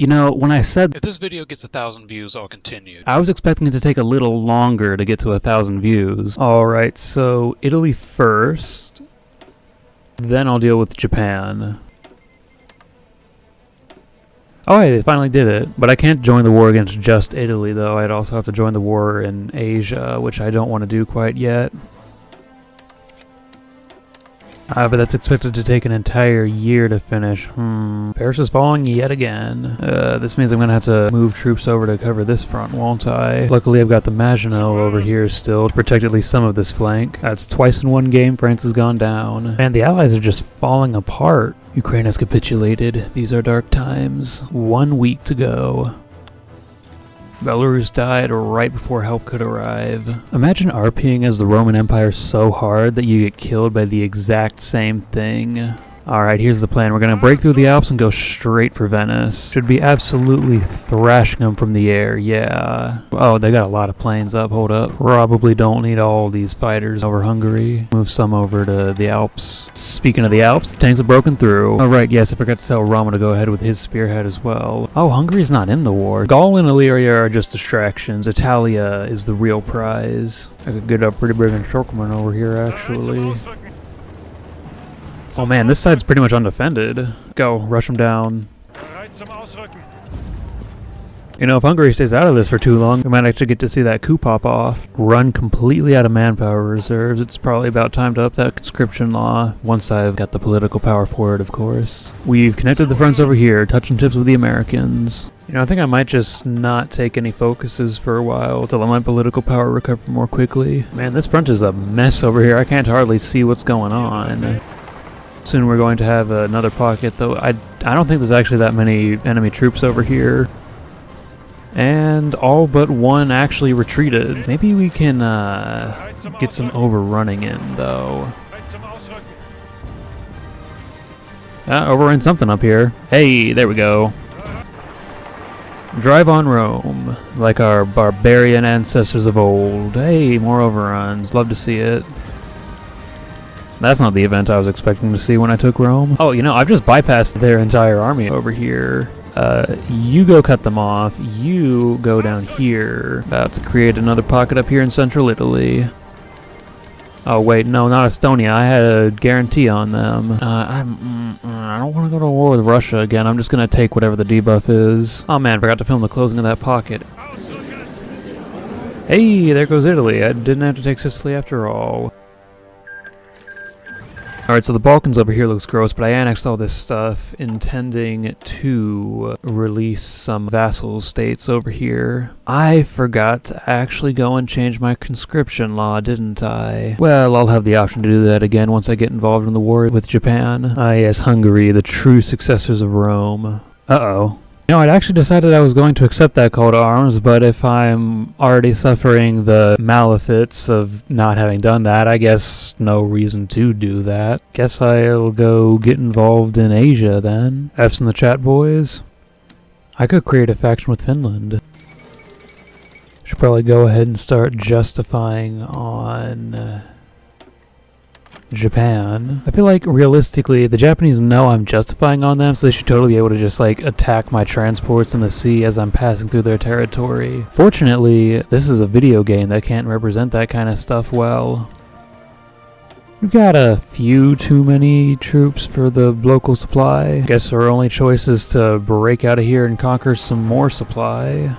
You know, when I said If this video gets 1,000 views, I'll continue. I was expecting it to take a little longer to get to 1,000 views. Alright, so Italy first, then I'll deal with Japan. Oh, hey, they finally did it. But I can't join the war against just Italy, though. I'd also have to join the war in Asia, which I don't want to do quite yet. But that's expected to take an entire year to finish. Paris is falling yet again. This means I'm going to have to move troops over to cover this front, won't I? Luckily, I've got the Maginot over here still to protect at least some of this flank. That's twice in one game France has gone down. Man, the Allies are just falling apart. Ukraine has capitulated. These are dark times. 1 week to go. Belarus died right before help could arrive. Imagine RPing as the Roman Empire so hard that you get killed by the exact same thing. Alright, here's the plan. We're going to break through the Alps and go straight for Venice. Should be absolutely thrashing them from the air, yeah. Oh, they got a lot of planes up, hold up. Probably don't need all these fighters over Hungary. Move some over to the Alps. Speaking of the Alps, the tanks have broken through. Alright, yes, I forgot to tell Rama to go ahead with his spearhead as well. Oh, Hungary's not in the war. Gaul and Illyria are just distractions. Italia is the real prize. I could get a pretty big encirclement over here, actually. Oh man, this side's pretty much undefended. Go, rush them down. You know, if Hungary stays out of this for too long, we might actually get to see that coup pop off. Run completely out of manpower reserves. It's probably about time to up that conscription law, once I've got the political power for it, of course. We've connected the fronts over here, touching tips with the Americans. You know, I think I might just not take any focuses for a while till my political power recover more quickly. Man, this front is a mess over here. I can't hardly see what's going on. Soon we're going to have another pocket, though I don't think there's actually that many enemy troops over here. And all but one actually retreated. Maybe we can get some overrunning in, though. Overrun something up here. Hey, there we go. Drive on Rome, like our barbarian ancestors of old. Hey, more overruns. Love to see it. That's not the event I was expecting to see when I took Rome. Oh, you know, I've just bypassed their entire army over here. You go cut them off. You go down here. About to create another pocket up here in central Italy. Oh, wait, no, not Estonia. I had a guarantee on them. I don't want to go to war with Russia again. I'm just going to take whatever the debuff is. Oh, man, forgot to film the closing of that pocket. Hey, there goes Italy. I didn't have to take Sicily after all. Alright, so the Balkans over here looks gross, but I annexed all this stuff intending to release some vassal states over here. I forgot to actually go and change my conscription law, didn't I? Well, I'll have the option to do that again once I get involved in the war with Japan. Ah, yes, Hungary, the true successors of Rome. Uh-oh. You know, I'd actually decided I was going to accept that call to arms, but if I'm already suffering the malefits of not having done that, I guess no reason to do that. Guess I'll go get involved in Asia then. F's in the chat, boys. I could create a faction with Finland. Should probably go ahead and start justifying on Japan. I feel like realistically the Japanese know I'm justifying on them, so they should totally be able to just like attack my transports in the sea as I'm passing through their territory. Fortunately, this is a video game that can't represent that kind of stuff well. We've got a few too many troops for the local supply. Guess our only choice is to break out of here and conquer some more supply.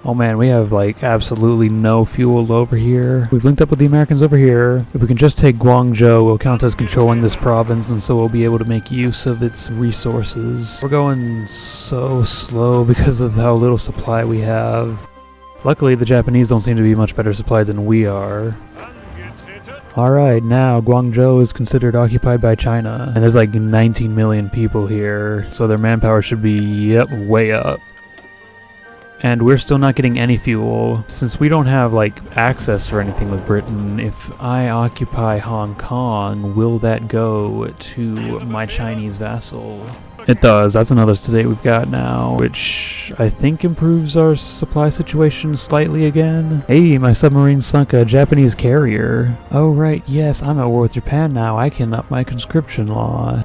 Oh man, we have like absolutely no fuel over here. We've linked up with the Americans over here. If we can just take Guangzhou, we'll count as controlling this province, and so we'll be able to make use of its resources. We're going so slow because of how little supply we have. Luckily, the Japanese don't seem to be much better supplied than we are. Alright, now Guangzhou is considered occupied by China, and there's like 19 million people here, so their manpower should be, yep, way up. And we're still not getting any fuel. Since we don't have, like, access or anything with Britain, if I occupy Hong Kong, will that go to my Chinese vassal? It does. That's another state we've got now, which I think improves our supply situation slightly again. Hey, my submarine sunk a Japanese carrier. Oh, right, yes, I'm at war with Japan now. I can up my conscription law.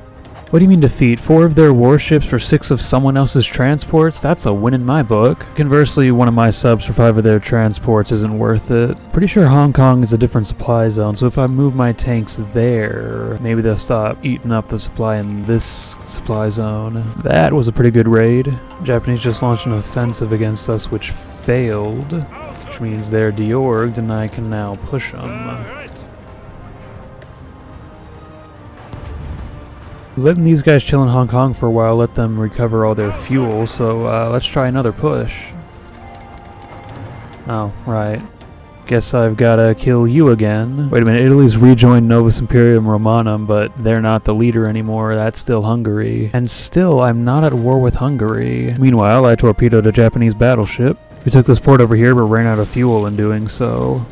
What do you mean defeat? 4 of their warships for 6 of someone else's transports? That's a win in my book. Conversely, one of my subs for 5 of their transports isn't worth it. Pretty sure Hong Kong is a different supply zone, so if I move my tanks there, maybe they'll stop eating up the supply in this supply zone. That was a pretty good raid. Japanese just launched an offensive against us, which failed, which means they're deorged and I can now push them. Letting these guys chill in Hong Kong for a while, let them recover all their fuel, so let's try another push. Oh, right. Guess I've gotta kill you again. Wait a minute, Italy's rejoined Novus Imperium Romanum, but they're not the leader anymore, that's still Hungary. And still, I'm not at war with Hungary. Meanwhile, I torpedoed a Japanese battleship. We took this port over here, but ran out of fuel in doing so.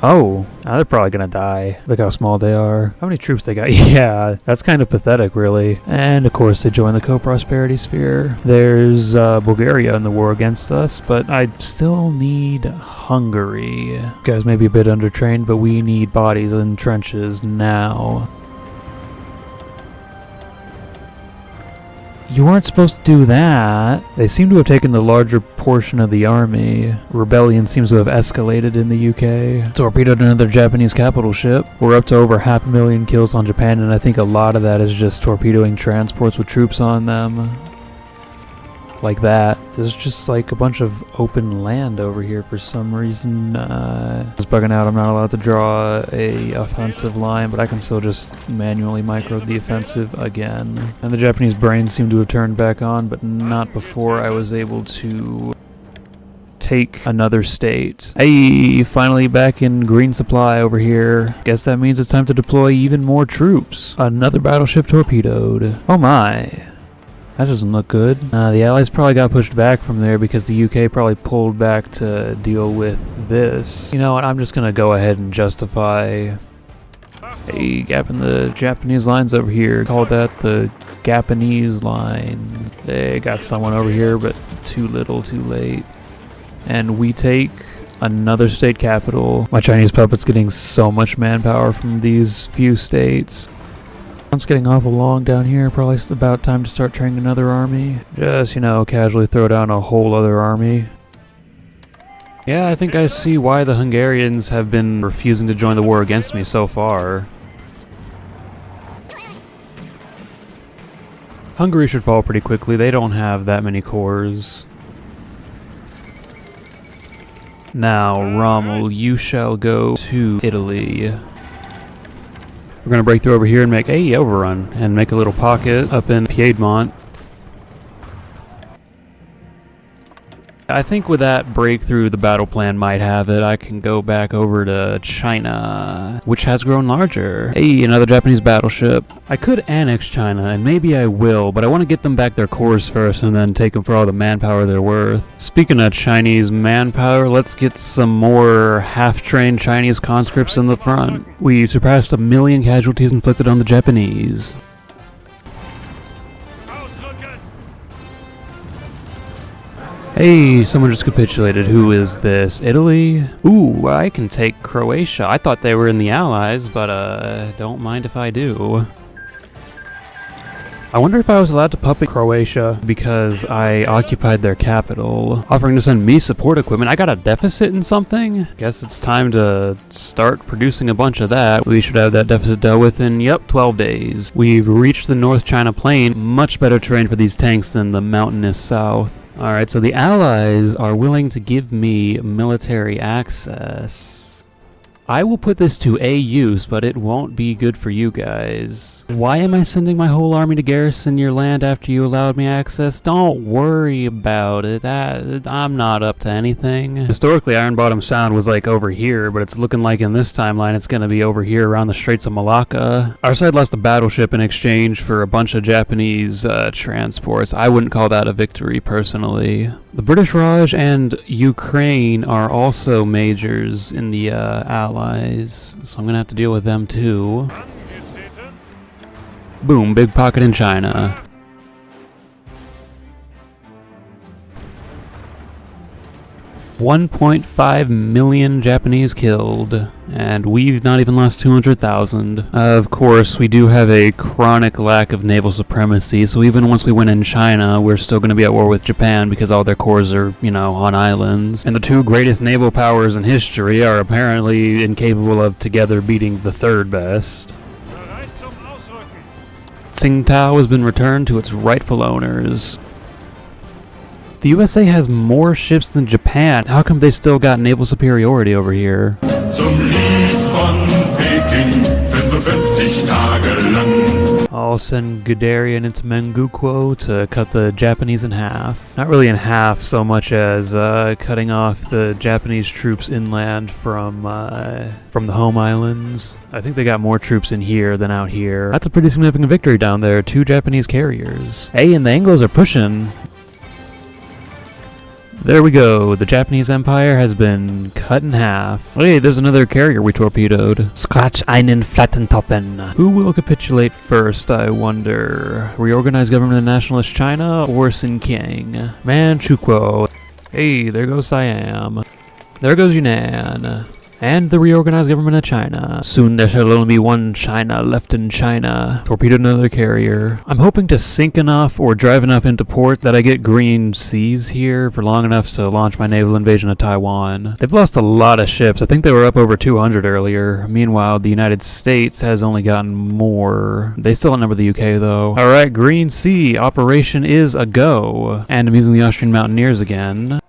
Oh, now they're probably gonna die. Look how small they are. How many troops they got? Yeah, that's kind of pathetic, really. And of course, they joined the co-prosperity sphere. There's Bulgaria in the war against us, but I still need Hungary. You guys may be a bit undertrained, but we need bodies in trenches now. You weren't supposed to do that. They seem to have taken the larger portion of the army. Rebellion seems to have escalated in the UK. Torpedoed another Japanese capital ship. We're up to over 500,000 kills on Japan, and I think a lot of that is just torpedoing transports with troops on them. Like that. There's just like a bunch of open land over here for some reason. Just bugging out, I'm not allowed to draw a offensive line, but I can still just manually micro the offensive again. And the Japanese brains seem to have turned back on, but not before I was able to take another state. Hey, finally back in green supply over here. Guess that means it's time to deploy even more troops. Another battleship torpedoed. Oh my. That doesn't look good. The Allies probably got pushed back from there because the UK probably pulled back to deal with this. You know what, I'm just gonna go ahead and justify a gap in the Japanese lines over here. Call that the Japanese line. They got someone over here, but too little, too late. And we take another state capital. My Chinese puppet's getting so much manpower from these few states. It's getting awful long down here. Probably it's about time to start training another army. Just, you know, casually throw down a whole other army. Yeah, I think I see why the Hungarians have been refusing to join the war against me so far. Hungary should fall pretty quickly. They don't have that many cores. Now, Rommel, you shall go to Italy. We're going to break through over here and make a overrun and make a little pocket up in Piedmont. I think with that breakthrough, the battle plan might have it. I can go back over to China, which has grown larger. Hey, another Japanese battleship. I could annex China, and maybe I will, but I want to get them back their cores first and then take them for all the manpower they're worth. Speaking of Chinese manpower, let's get some more half-trained Chinese conscripts in the front. We surpassed 1 million casualties inflicted on the Japanese. Hey, someone just capitulated. Who is this? Italy? Ooh, I can take Croatia. I thought they were in the Allies, but don't mind if I do. I wonder if I was allowed to puppet Croatia because I occupied their capital, offering to send me support equipment. I got a deficit in something? Guess it's time to start producing a bunch of that. We should have that deficit dealt with in, yep, 12 days. We've reached the North China Plain. Much better terrain for these tanks than the mountainous south. Alright, so the Allies are willing to give me military access. I will put this to a use, but it won't be good for you guys. Why am I sending my whole army to garrison your land after you allowed me access? Don't worry about it. I'm not up to anything. Historically, Iron Bottom Sound was like over here, but it's looking like in this timeline it's going to be over here around the Straits of Malacca. Our side lost a battleship in exchange for a bunch of Japanese transports. I wouldn't call that a victory, personally. The British Raj and Ukraine are also majors in the Allies, so I'm going to have to deal with them too. Boom, big pocket in China. 1.5 million Japanese killed, and we've not even lost 200,000. Of course, we do have a chronic lack of naval supremacy, so even once we win in China, we're still going to be at war with Japan because all their cores are, you know, on islands. And the two greatest naval powers in history are apparently incapable of together beating the third best. Tsingtao has been returned to its rightful owners. The USA has more ships than Japan. How come they still got naval superiority over here? I'll send Guderian into Mengukuo to cut the Japanese in half. Not really in half so much as cutting off the Japanese troops inland from the home islands. I think they got more troops in here than out here. That's a pretty significant victory down there. 2 Japanese carriers. Hey, and the Anglos are pushing. There we go. The Japanese Empire has been cut in half. Hey, there's another carrier we torpedoed. Scratch einen Flattentoppen. Who will capitulate first, I wonder? Reorganized government of nationalist China or Sinkiang? Manchukuo. Hey, there goes Siam. There goes Yunnan. And the reorganized government of China. Soon there shall only be one China left in China. Torpedoed another carrier. I'm hoping to sink enough or drive enough into port that I get green seas here for long enough to launch my naval invasion of Taiwan. They've lost a lot of ships. I think they were up over 200 earlier. Meanwhile, the United States has only gotten more. They still outnumber the UK though. Alright, green sea. Operation is a go. And I'm using the Austrian Mountaineers again.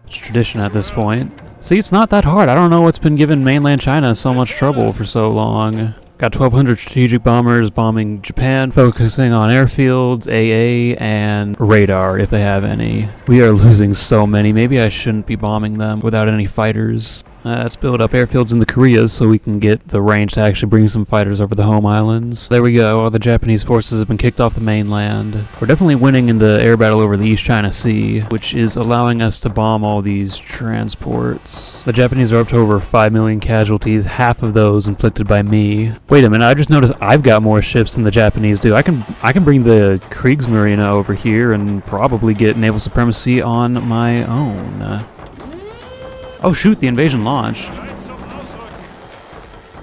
It's tradition at this point. See, it's not that hard. I don't know what's been giving mainland China so much trouble for so long. Got 1,200 strategic bombers bombing Japan, focusing on airfields, AA, and radar if they have any. We are losing so many. Maybe I shouldn't be bombing them without any fighters. Let's build up airfields in the Koreas so we can get the range to actually bring some fighters over the home islands. There we go. All the Japanese forces have been kicked off the mainland. We're definitely winning in the air battle over the East China Sea, which is allowing us to bomb all these transports. The Japanese are up to over 5 million casualties, half of those inflicted by me. Wait a minute, I just noticed I've got more ships than the Japanese do. I can bring the Kriegsmarine over here and probably get naval supremacy on my own. Oh shoot, the invasion launched.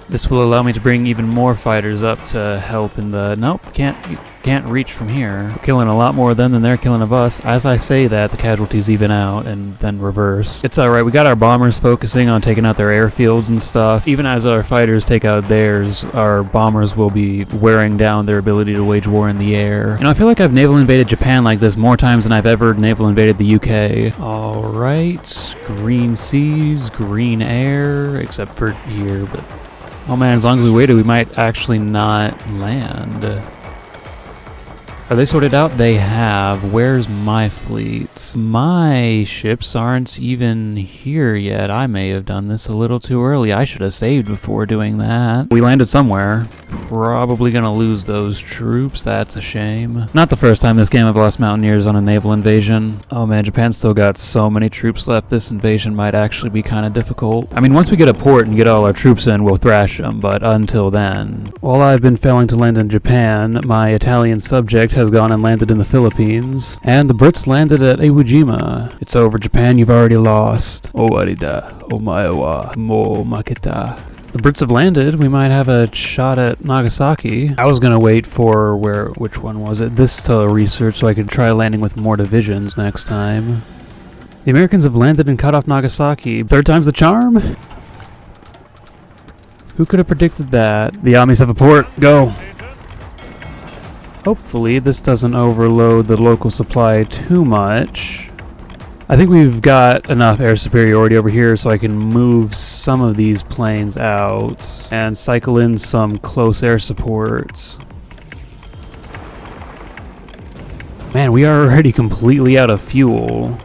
This will allow me to bring even more fighters up to help in the... Nope, can't reach from here. We're killing a lot more of them than they're killing of us. As I say that, the casualties even out and then reverse. It's alright, we got our bombers focusing on taking out their airfields and stuff. Even as our fighters take out theirs, our bombers will be wearing down their ability to wage war in the air. You know, I feel like I've naval invaded Japan like this more times than I've ever naval invaded the UK. Alright, green seas, green air, except for here, but... Oh man, as long as we waited, we might actually not land. Are they sorted out? They have. Where's my fleet? My ships aren't even here yet. I may have done this a little too early. I should have saved before doing that. We landed somewhere. Probably gonna lose those troops. That's a shame. Not the first time this game I've lost Mountaineers on a naval invasion. Oh man, Japan's still got so many troops left. This invasion might actually be kind of difficult. I mean, once we get a port and get all our troops in, we'll thrash them, but until then. While I've been failing to land in Japan, my Italian subject has gone and landed in the Philippines, and the Brits landed at Iwo Jima. It's over, Japan, you've already lost. Owarida, omaewa, mo makita. The Brits have landed. We might have a shot at Nagasaki. I was gonna wait for which one was it? This to research so I could try landing with more divisions next time. The Americans have landed and cut off Nagasaki. Third time's the charm? Who could have predicted that? The Amis have a port. Go! Hopefully this doesn't overload the local supply too much. I think we've got enough air superiority over here so I can move some of these planes out and cycle in some close air supports. Man, we are already completely out of fuel.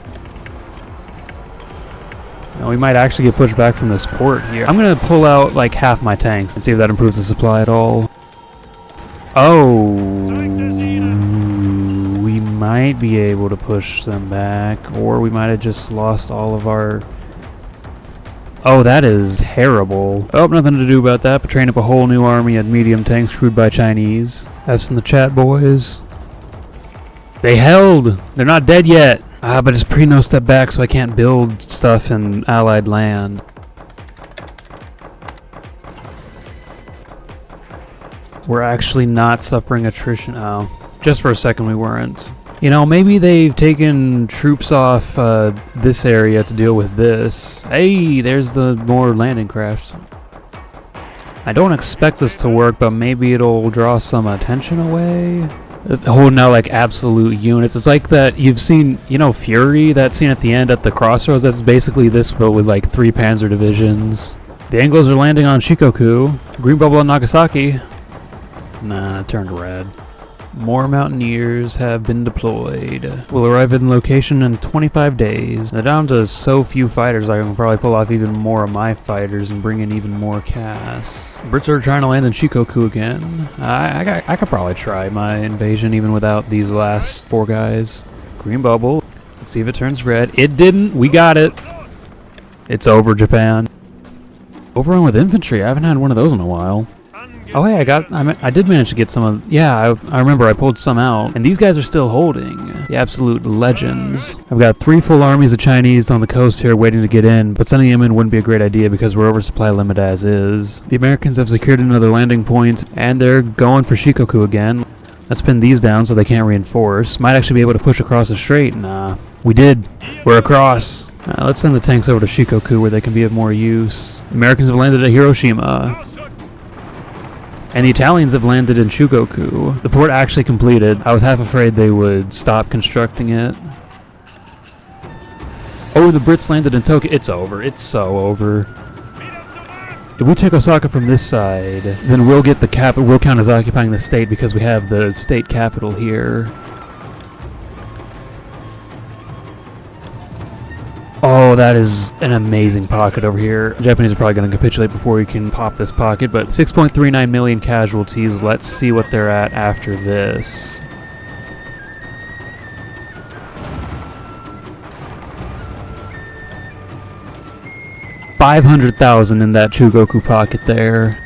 Now, we might actually get pushed back from this port here. I'm gonna pull out like half my tanks and see if that improves the supply at all. Oh, we might be able to push them back, or we might have just lost all of our... Oh, that is terrible. Oh, nothing to do about that, but train up a whole new army of medium tanks crewed by Chinese. F's in the chat, boys. They held! They're not dead yet! But it's pre no step back, so I can't build stuff in Allied land. We're actually not suffering attrition. Oh, just for a second we weren't. You know, maybe they've taken troops off this area to deal with this. Hey, there's the more landing crafts. I don't expect this to work, but maybe it'll draw some attention away. Holding out like absolute units. It's like that you've seen, you know, Fury, that scene at the end at the crossroads. That's basically this, but with like 3 panzer divisions. The Anglos are landing on Shikoku. Green bubble on Nagasaki. Nah, it turned red. More mountaineers have been deployed. We'll arrive in location in 25 days. They're down to so few fighters, I can probably pull off even more of my fighters and bring in even more CAS. Brits are trying to land in Shikoku again. I could probably try my invasion even without these last 4 guys. Green bubble. Let's see if it turns red. It didn't. We got it. It's over, Japan. Overrun with infantry. I haven't had one of those in a while. Oh hey, I did manage to get some of, yeah, I remember I pulled some out, and these guys are still holding, the absolute legends. I've got 3 full armies of Chinese on the coast here waiting to get in, but sending them in wouldn't be a great idea because we're oversupply limit as is. The Americans have secured another landing point, and they're going for Shikoku again. Let's pin these down so they can't reinforce. Might actually be able to push across the strait. Nah, we did. We're across. Let's send the tanks over to Shikoku where they can be of more use. Americans have landed at Hiroshima. And the Italians have landed in Shikoku. The port actually completed. I was half afraid they would stop constructing it. Oh, the Brits landed in Tokyo. It's over. It's so over. If we take Osaka from this side, then we'll get the capital. We'll count as occupying the state because we have the state capital here. Oh, that is an amazing pocket over here. The Japanese are probably going to capitulate before we can pop this pocket, but 6.39 million casualties. Let's see what they're at after this. $500,000 in that Chugoku pocket there.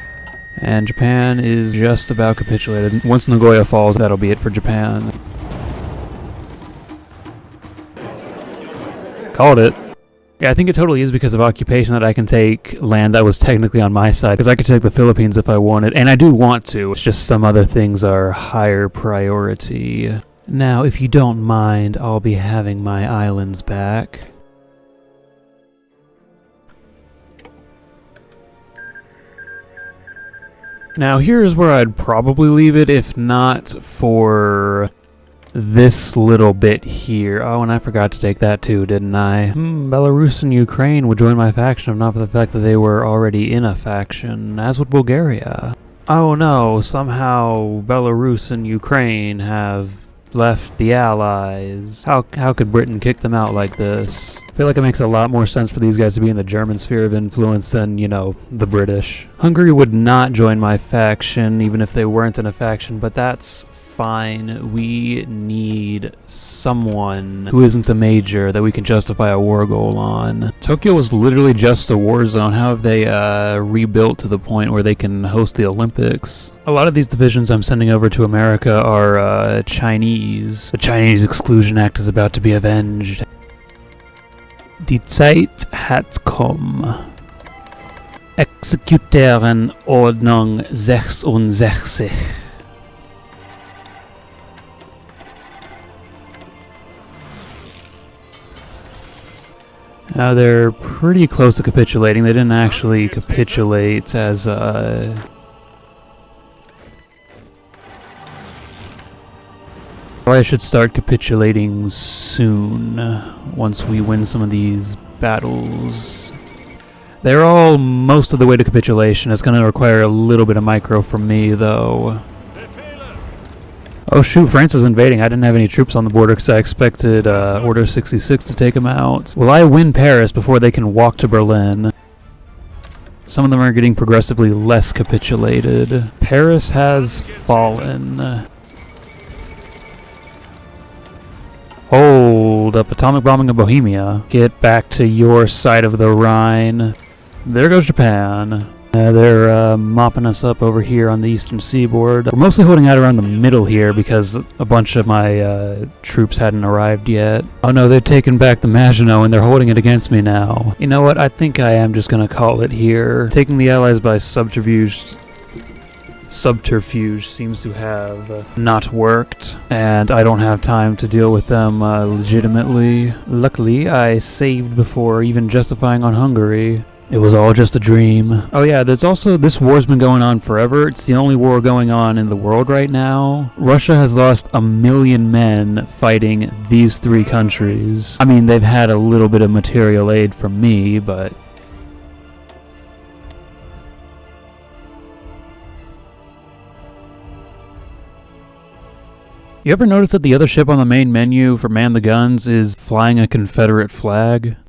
And Japan is just about capitulated. Once Nagoya falls, that'll be it for Japan. Called it. Yeah, I think it totally is because of occupation that I can take land that was technically on my side. Because I could take the Philippines if I wanted. And I do want to. It's just some other things are higher priority. Now, if you don't mind, I'll be having my islands back. Now, here's where I'd probably leave it if not for this little bit here. Oh, and I forgot to take that too, didn't I? Belarus and Ukraine would join my faction if not for the fact that they were already in a faction, as would Bulgaria. Oh no, somehow Belarus and Ukraine have left the Allies. How could Britain kick them out like this? I feel like it makes a lot more sense for these guys to be in the German sphere of influence than, you know, the British. Hungary would not join my faction even if they weren't in a faction, but that's fine. We need someone who isn't a major that we can justify a war goal on. Tokyo was literally just a war zone. How have they rebuilt to the point where they can host the Olympics? A lot of these divisions I'm sending over to America are Chinese. The Chinese Exclusion Act is about to be avenged. Die Zeit hat kommen. Exekutieren Ordnung 66. Now they're pretty close to capitulating. They didn't actually capitulate as I should start capitulating soon once we win some of these battles. They're all most of the way to capitulation. It's going to require a little bit of micro from me though. Oh shoot, France is invading. I didn't have any troops on the border because I expected Order 66 to take them out. Will I win Paris before they can walk to Berlin? Some of them are getting progressively less capitulated. Paris has fallen. Hold up, atomic bombing of Bohemia. Get back to your side of the Rhine. There goes Japan. They're mopping us up over here on the eastern seaboard. We're mostly holding out around the middle here because a bunch of my troops hadn't arrived yet. Oh no, they've taken back the Maginot and they're holding it against me now. You know what? I think I am just gonna call it here. Taking the Allies by subterfuge seems to have not worked, and I don't have time to deal with them legitimately. Luckily, I saved before even justifying on Hungary. It was all just a dream. Oh yeah, there's also, this war's been going on forever. It's the only war going on in the world right now. Russia has lost 1 million men fighting these 3 countries. I mean, they've had a little bit of material aid from me, but... You ever notice that the other ship on the main menu for Man the Guns is flying a Confederate flag?